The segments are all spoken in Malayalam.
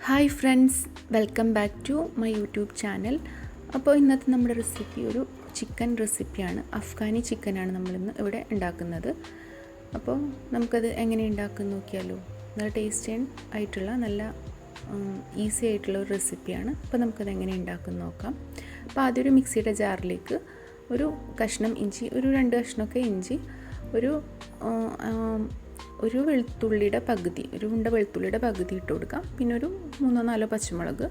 Hi friends, welcome back to my YouTube channel. അപ്പോൾ ഇന്നത്തെ നമ്മുടെ റെസിപ്പി ഒരു ചിക്കൻ റെസിപ്പിയാണ്. അഫ്ഗാനി ചിക്കനാണ് നമ്മളിന്ന് ഇവിടെ ഉണ്ടാക്കുന്നത്. അപ്പോൾ നമുക്കത് എങ്ങനെ ഉണ്ടാക്കുമെന്ന് നോക്കിയാലോ. നല്ല ടേസ്റ്റി ആയിട്ടുള്ള നല്ല ഈസി ആയിട്ടുള്ള ഒരു റെസിപ്പിയാണ്. അപ്പോൾ നമുക്കത് എങ്ങനെ ഉണ്ടാക്കുമെന്ന് നോക്കാം. അപ്പോൾ ആദ്യം ഒരു മിക്സിയുടെ ജാറിലേക്ക് ഒരു കഷ്ണം ഇഞ്ചി, ഒരു 2 കഷ്ണമൊക്കെ ഇഞ്ചി, ഒരു വെളുത്തുള്ളിയുടെ പകുതി, ഒരു ഉണ്ട വെളുത്തുള്ളിയുടെ പകുതി ഇട്ട് കൊടുക്കാം. പിന്നെ ഒരു 3-4 പച്ചമുളക്,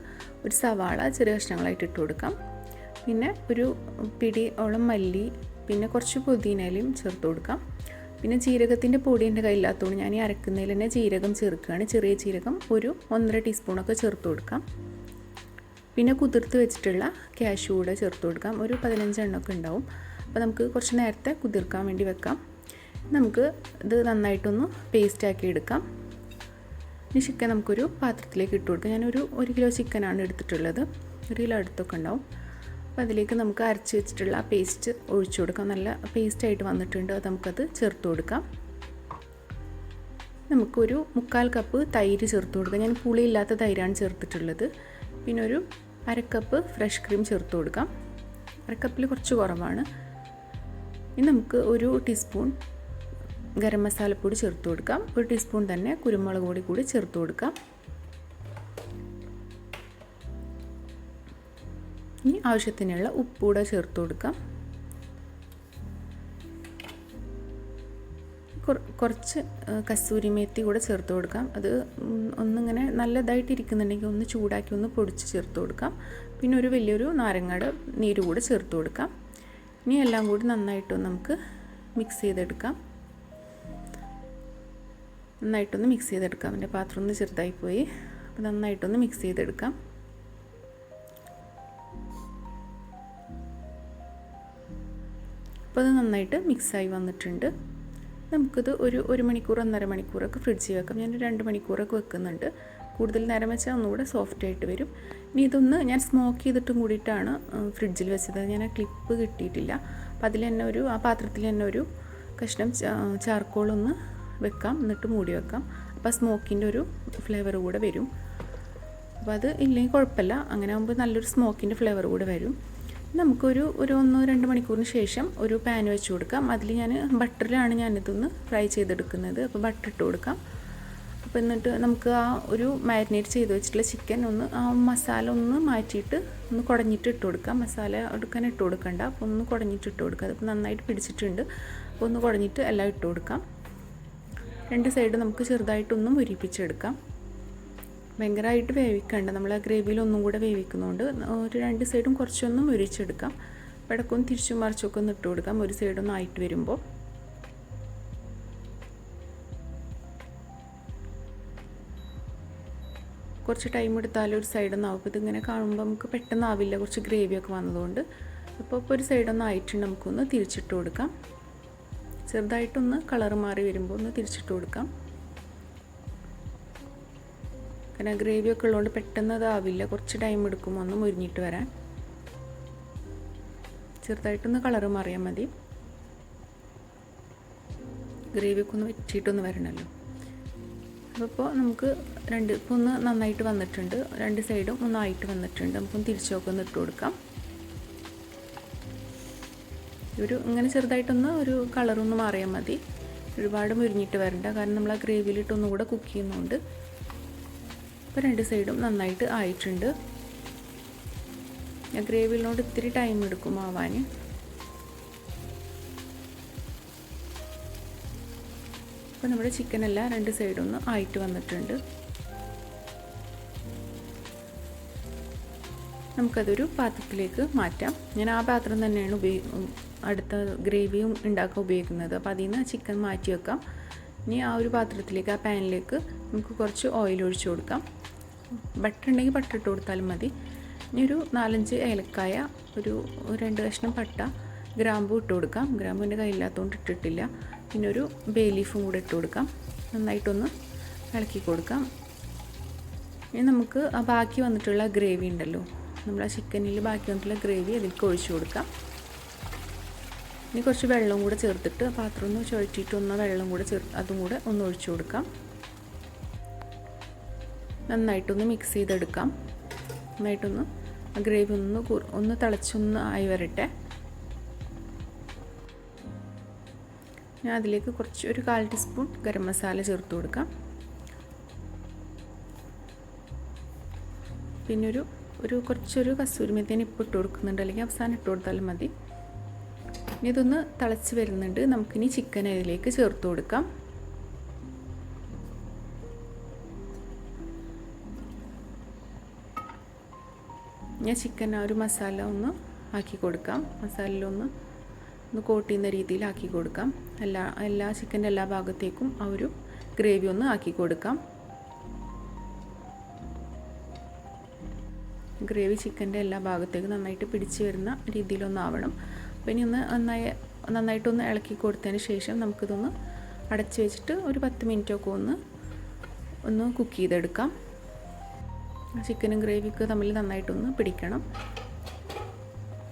ഒരു സവാള ചെറിയ കഷ്ണങ്ങളായിട്ട് ഇട്ട് കൊടുക്കാം. പിന്നെ ഒരു പിടിയോളം മല്ലി, പിന്നെ കുറച്ച് പുതിനയിലയും ചേർത്ത് കൊടുക്കാം. പിന്നെ ജീരകത്തിൻ്റെ പൊടി എൻ്റെ കയ്യില്ലാത്തതുകൊണ്ട് ഞാൻ ഈ അരക്കുന്നതിൽ തന്നെ ജീരകം ചേർക്കുകയാണ്. ചെറിയ ജീരകം ഒരു 1.5 ടീസ്പൂണൊക്കെ ചേർത്ത് കൊടുക്കാം. പിന്നെ കുതിർത്ത് വെച്ചിട്ടുള്ള കാഷ്യൂ കൂടെ ചേർത്ത് കൊടുക്കാം. ഒരു 15 എണ്ണമൊക്കെ ഉണ്ടാവും. അപ്പോൾ നമുക്ക് കുറച്ച് നേരത്തെ കുതിർക്കാൻ വേണ്ടി വെക്കാം. നമുക്ക് ഇത് നന്നായിട്ടൊന്ന് പേസ്റ്റാക്കി എടുക്കാം. ഈ ചിക്കൻ നമുക്കൊരു പാത്രത്തിലേക്ക് ഇട്ട് കൊടുക്കാം. ഞാനൊരു 1 കിലോ ചിക്കനാണ് എടുത്തിട്ടുള്ളത്. 1 കിലോ അടുത്തൊക്കെ ഉണ്ടാവും. അപ്പോൾ അതിലേക്ക് നമുക്ക് അരച്ച് വെച്ചിട്ടുള്ള പേസ്റ്റ് ഒഴിച്ചു കൊടുക്കാം. നല്ല പേസ്റ്റായിട്ട് വന്നിട്ടുണ്ട്. അത് നമുക്കത് ചേർത്ത് കൊടുക്കാം. നമുക്കൊരു 1/4 കപ്പ് തൈര് ചേർത്ത് കൊടുക്കാം. ഞാൻ പുളിയില്ലാത്ത തൈരാണ് ചേർത്തിട്ടുള്ളത്. പിന്നെ ഒരു 1/2 കപ്പ് ഫ്രഷ് ക്രീം ചേർത്ത് കൊടുക്കാം. 1/2 കപ്പിൽ കുറച്ച് കുറവാണ്. ഇനി നമുക്ക് ഒരു ടീസ്പൂൺ ഗരം മസാലപ്പൊടി ചേർത്ത് കൊടുക്കാം. 1 ടീസ്പൂൺ തന്നെ കുരുമുളക് പൊടി കൂടി ചേർത്ത് കൊടുക്കാം. ഇനി ആവശ്യത്തിനുള്ള ഉപ്പ് കൂടെ ചേർത്ത് കൊടുക്കാം. കുറച്ച് കസൂരി മേത്തി കൂടെ ചേർത്ത് കൊടുക്കാം. അത് ഒന്നിങ്ങനെ നല്ലതായിട്ട് ഇരിക്കുന്നുണ്ടെങ്കിൽ ഒന്ന് ചൂടാക്കി ഒന്ന് പൊടിച്ച് ചേർത്ത് കൊടുക്കാം. പിന്നെ ഒരു വലിയൊരു നാരങ്ങയുടെ നീര് കൂടെ ചേർത്ത് കൊടുക്കാം. ഇനി എല്ലാം കൂടി നന്നായിട്ടൊന്ന് നമുക്ക് മിക്സ് ചെയ്തെടുക്കാം. നന്നായിട്ടൊന്ന് മിക്സ് ചെയ്തെടുക്കാം. എൻ്റെ പാത്രം ഒന്ന് ചെറുതായി പോയി. അപ്പോൾ നന്നായിട്ടൊന്ന് മിക്സ് ചെയ്തെടുക്കാം. അപ്പോൾ അത് നന്നായിട്ട് മിക്സായി വന്നിട്ടുണ്ട്. നമുക്കിത് ഒരു മണിക്കൂർ 1.5 മണിക്കൂറൊക്കെ ഫ്രിഡ്ജിൽ വെക്കാം. ഞാൻ 2 മണിക്കൂറൊക്കെ വെക്കുന്നുണ്ട്. കൂടുതൽ നേരം വെച്ചാൽ ഒന്നുകൂടെ സോഫ്റ്റ് ആയിട്ട് വരും. ഇനി ഇതൊന്ന് ഞാൻ സ്മോക്ക് ചെയ്തിട്ടും കൂടിയിട്ടാണ് ഫ്രിഡ്ജിൽ വെച്ചത്. ഞാൻ ആ ക്ലിപ്പ് കിട്ടിയിട്ടില്ല. അപ്പോൾ അതിൽ തന്നെ ആ പാത്രത്തിൽ തന്നെ ഒരു കഷ്ണം ചാർക്കോളൊന്ന് വെക്കാം, എന്നിട്ട് മൂടി വെക്കാം. അപ്പോൾ സ്മോക്കിൻ്റെ ഒരു ഫ്ലേവർ കൂടെ വരും. അപ്പോൾ അത് ഇല്ലെങ്കിൽ കുഴപ്പമില്ല. അങ്ങനെ ആകുമ്പോൾ നല്ലൊരു സ്മോക്കിൻ്റെ ഫ്ലേവർ കൂടെ വരും. നമുക്കൊരു 1-2 മണിക്കൂറിന് ശേഷം ഒരു പാൻ വെച്ച് കൊടുക്കാം. അതിൽ ഞാൻ ബട്ടറിലാണ് ഞാനിതൊന്ന് ഫ്രൈ ചെയ്തെടുക്കുന്നത്. അപ്പോൾ ബട്ടർ ഇട്ട് കൊടുക്കാം. അപ്പോൾ എന്നിട്ട് നമുക്ക് ആ ഒരു മാരിനേറ്റ് ചെയ്ത് വെച്ചിട്ടുള്ള ചിക്കൻ ഒന്ന് ആ മസാല ഒന്ന് മാറ്റിയിട്ട് ഒന്ന് കുടഞ്ഞിട്ട് ഇട്ട് കൊടുക്കാം. മസാല എടുക്കാൻ ഇട്ട് കൊടുക്കണ്ട. അപ്പോൾ ഒന്ന് കുടഞ്ഞിട്ട് ഇട്ട് കൊടുക്കുക. അതിപ്പോൾ നന്നായിട്ട് പിടിച്ചിട്ടുണ്ട്. അപ്പോൾ ഒന്ന് കുടഞ്ഞിട്ട് എല്ലാം ഇട്ട് കൊടുക്കാം. 2 സൈഡ് നമുക്ക് ചെറുതായിട്ടൊന്നും മുരിപ്പിച്ചെടുക്കാം. ഭയങ്കരമായിട്ട് വേവിക്കേണ്ട. നമ്മൾ ആ ഗ്രേവിയിൽ ഒന്നും കൂടെ വേവിക്കുന്നതുകൊണ്ട് ഒരു 2 സൈഡും കുറച്ചൊന്നും മുരിച്ചെടുക്കാം. ഇടയ്ക്കൊന്ന് തിരിച്ചും മറിച്ചൊക്കെ ഒന്ന് ഇട്ട് കൊടുക്കാം. ഒരു സൈഡൊന്നും ആയിട്ട് വരുമ്പോൾ കുറച്ച് ടൈം എടുത്താലും ഒരു സൈഡൊന്നും ആവും. അപ്പോൾ ഇതിങ്ങനെ കാണുമ്പോൾ നമുക്ക് പെട്ടെന്ന് ആവില്ല, കുറച്ച് ഗ്രേവിയൊക്കെ വന്നതുകൊണ്ട്. അപ്പോൾ ഒരു സൈഡൊന്നും ആയിട്ടുണ്ട്. നമുക്കൊന്ന് തിരിച്ചിട്ട് കൊടുക്കാം. ചെറുതായിട്ടൊന്ന് കളർ മാറി വരുമ്പോൾ ഒന്ന് തിരിച്ചിട്ട് കൊടുക്കാം. കാരണം ഗ്രേവിയൊക്കെ ഉള്ളതുകൊണ്ട് പെട്ടെന്ന് അതാവില്ല, കുറച്ച് ടൈം എടുക്കും ഒന്ന് മുരിഞ്ഞിട്ട് വരാൻ. ചെറുതായിട്ടൊന്ന് കളർ മാറിയാൽ മതി. ഗ്രേവിയൊക്കെ ഒന്ന് വെച്ചിട്ടൊന്ന് വരണമല്ലോ. അപ്പോൾ നമുക്ക് ഇപ്പോൾ ഒന്ന് നന്നായിട്ട് വന്നിട്ടുണ്ട്. 2 സൈഡും ഒന്നായിട്ട് വന്നിട്ടുണ്ട്. നമുക്കൊന്ന് തിരിച്ചൊക്കെ ഒന്ന് ഇട്ട് കൊടുക്കാം. ഇങ്ങനെ ചെറുതായിട്ടൊന്ന് ഒരു കളറൊന്ന് മാറിയാൽ മതി. ഒരുപാട് മുരിഞ്ഞിട്ട് വരണ്ട, കാരണം നമ്മൾ ആ ഗ്രേവിയിലിട്ട് ഒന്നുകൂടെ കുക്ക് ചെയ്യുന്നുണ്ട്. ഇപ്പോൾ 2 സൈഡും നന്നായിട്ട് ആയിട്ടുണ്ട്. ഗ്രേവിയിലോട്ട് ഇത്തിരി ടൈം എടുക്കും ആവാൻ. അപ്പോൾ നമ്മുടെ ചിക്കനെല്ലാം 2 സൈഡും ഒന്ന് ആയിട്ട് വന്നിട്ടുണ്ട്. നമുക്കതൊരു പാത്രത്തിലേക്ക് മാറ്റാം. ഞാൻ ആ പാത്രം തന്നെയാണ് അടുത്ത ഗ്രേവിയും ഉണ്ടാക്കാൻ ഉപയോഗിക്കുന്നത്. അപ്പോൾ അതിൽ നിന്ന് ചിക്കൻ മാറ്റി വെക്കാം. ഇനി ആ ഒരു പാത്രത്തിലേക്ക്, ആ പാനിലേക്ക് നമുക്ക് കുറച്ച് ഓയിൽ ഒഴിച്ചു കൊടുക്കാം. ബട്ടർ ഉണ്ടെങ്കിൽ ബട്ടർ ഇട്ട് കൊടുത്താലും മതി. ഇനി ഒരു 4-5 ഏലക്കായ, ഒരു 2 കഷ്ണം പട്ട, ഗ്രാമ്പൂ ഇട്ട് കൊടുക്കാം. ഗ്രാമ്പൂ എൻ്റെ കയ്യില്ലാത്തതുകൊണ്ട് ഇട്ടിട്ടില്ല. പിന്നെ ഒരു ബേ ലീഫും കൂടെ ഇട്ട് കൊടുക്കാം. നന്നായിട്ടൊന്ന് ഇളക്കി കൊടുക്കാം. ഇനി നമുക്ക് ആ ബാക്കി വന്നിട്ടുള്ള ഗ്രേവി ഉണ്ടല്ലോ, നമ്മൾ ആ ചിക്കനിൽ ബാക്കി വന്നിട്ടുള്ള ഗ്രേവി അതിലേക്ക് ഒഴിച്ചു കൊടുക്കാം. ഇനി കുറച്ച് വെള്ളം കൂടെ ചേർത്തിട്ട് പാത്രം ഒന്ന് ചുഴറ്റിയിട്ട് വെള്ളം കൂടെ അതും കൂടെ ഒന്ന് ഒഴിച്ചു കൊടുക്കാം. നന്നായിട്ടൊന്ന് മിക്സ് ചെയ്തെടുക്കാം. നന്നായിട്ടൊന്ന് ഗ്രേവി ഒന്ന് തിളച്ചൊന്ന് ആയി വരട്ടെ. ഞാൻ അതിലേക്ക് ഒരു 1/4 ടീസ്പൂൺ ഗരം മസാല ചേർത്ത് കൊടുക്കാം. പിന്നെ കുറച്ചൊരു കസൂരി മേത്തി ഇപ്പോൾ ഇട്ട് കൊടുക്കുന്നുണ്ട്, അല്ലെങ്കിൽ അവസാനം ഇട്ട് കൊടുത്താലും മതി. ഇനി ഇതൊന്ന് തിളച്ച് വരുന്നുണ്ട്. നമുക്കിനി ചിക്കൻ അതിലേക്ക് ചേർത്ത് കൊടുക്കാം. ഞാൻ ചിക്കൻ ഒരു മസാല ഒന്ന് ആക്കി കൊടുക്കാം. മസാലയിലൊന്ന് കോട്ട് ചെയ്യുന്ന രീതിയിലാക്കി കൊടുക്കാം. എല്ലാ ചിക്കൻ്റെ എല്ലാ ഭാഗത്തേക്കും ആ ഒരു ഗ്രേവി ഒന്ന് ആക്കി കൊടുക്കാം. ഗ്രേവി ചിക്കൻ്റെ എല്ലാ ഭാഗത്തേക്കും നന്നായിട്ട് പിടിച്ച് വരുന്ന രീതിയിലൊന്നാവണം. അപ്പോൾ ഇനി നന്നായിട്ടൊന്ന് ഇളക്കി കൊടുത്തതിന് ശേഷം നമുക്കിതൊന്ന് അടച്ച് വെച്ചിട്ട് ഒരു 10 മിനിറ്റൊക്കെ ഒന്ന് കുക്ക് ചെയ്തെടുക്കാം. ചിക്കനും ഗ്രേവിയൊക്കെ തമ്മിൽ നന്നായിട്ടൊന്ന് പിടിക്കണം.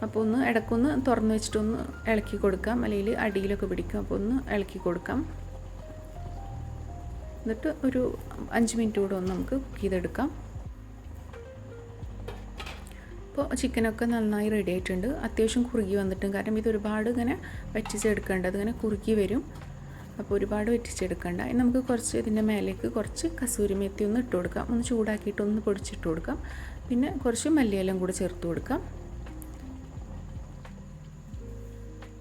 അപ്പോൾ ഇടയ്ക്കൊന്ന് തുറന്ന് വെച്ചിട്ടൊന്ന് ഇളക്കി കൊടുക്കാം, അല്ലെങ്കിൽ അടിയിലൊക്കെ പിടിക്കും. അപ്പോൾ ഒന്ന് ഇളക്കി കൊടുക്കാം. എന്നിട്ട് ഒരു 5 മിനിറ്റ് കൂടെ നമുക്ക് കുക്ക് ചെയ്തെടുക്കാം. അപ്പോൾ ചിക്കനൊക്കെ നന്നായി റെഡി ആയിട്ടുണ്ട്. അത്യാവശ്യം കുറുകി വന്നിട്ടും, കാരണം ഇത് ഒരുപാട് ഇങ്ങനെ വറ്റിച്ചെടുക്കേണ്ടത്, ഇങ്ങനെ കുറുകി വരും. അപ്പോൾ ഒരുപാട് വറ്റിച്ചെടുക്കണ്ട. ഇനി നമുക്ക് ഇതിൻ്റെ മേലേക്ക് കുറച്ച് കസൂരി മേത്തി ഒന്ന് ഇട്ട് കൊടുക്കാം. ഒന്ന് ചൂടാക്കിയിട്ടൊന്ന് പൊടിച്ചിട്ട് കൊടുക്കാം. പിന്നെ കുറച്ച് മല്ലിയിലയും കൂടെ ചേർത്ത് കൊടുക്കാം.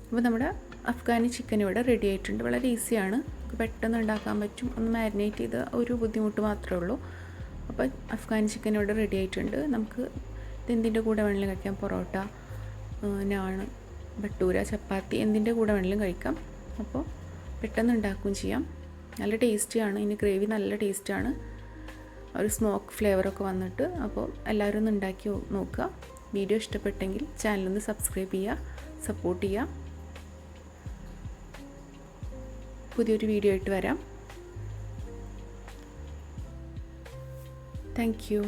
അപ്പോൾ നമ്മുടെ അഫ്ഗാനി ചിക്കൻ ഇവിടെ റെഡി ആയിട്ടുണ്ട്. വളരെ ഈസിയാണ്, പെട്ടെന്ന് ഉണ്ടാക്കാൻ പറ്റും. ഒന്ന് മാരിനേറ്റ് ചെയ്ത് ഒരു ബുദ്ധിമുട്ട് മാത്രമേ ഉള്ളൂ. അപ്പോൾ അഫ്ഗാനി ചിക്കൻ ഇവിടെ റെഡി ആയിട്ടുണ്ട്. നമുക്ക് ഇതെന്തിൻ്റെ കൂടെ വേണമെങ്കിലും കഴിക്കാം. പൊറോട്ട, നാണ്, ഭട്ടൂര, ചപ്പാത്തി എന്തിൻ്റെ കൂടെ വേണമെങ്കിലും കഴിക്കാം. അപ്പോൾ പെട്ടെന്ന് ഉണ്ടാക്കുകയും ചെയ്യാം. നല്ല ടേസ്റ്റിയാണ്. ഇതിന് ഗ്രേവി നല്ല ടേസ്റ്റാണ്, ഒരു സ്മോക്ക് ഫ്ലേവറൊക്കെ വന്നിട്ട്. അപ്പോൾ എല്ലാവരും ഒന്ന് ഉണ്ടാക്കി നോക്കുക. വീഡിയോ ഇഷ്ടപ്പെട്ടെങ്കിൽ ചാനലൊന്ന് സബ്സ്ക്രൈബ് ചെയ്യുക, സപ്പോർട്ട് ചെയ്യുക. പുതിയൊരു വീഡിയോ ആയിട്ട് വരാം. Thank you.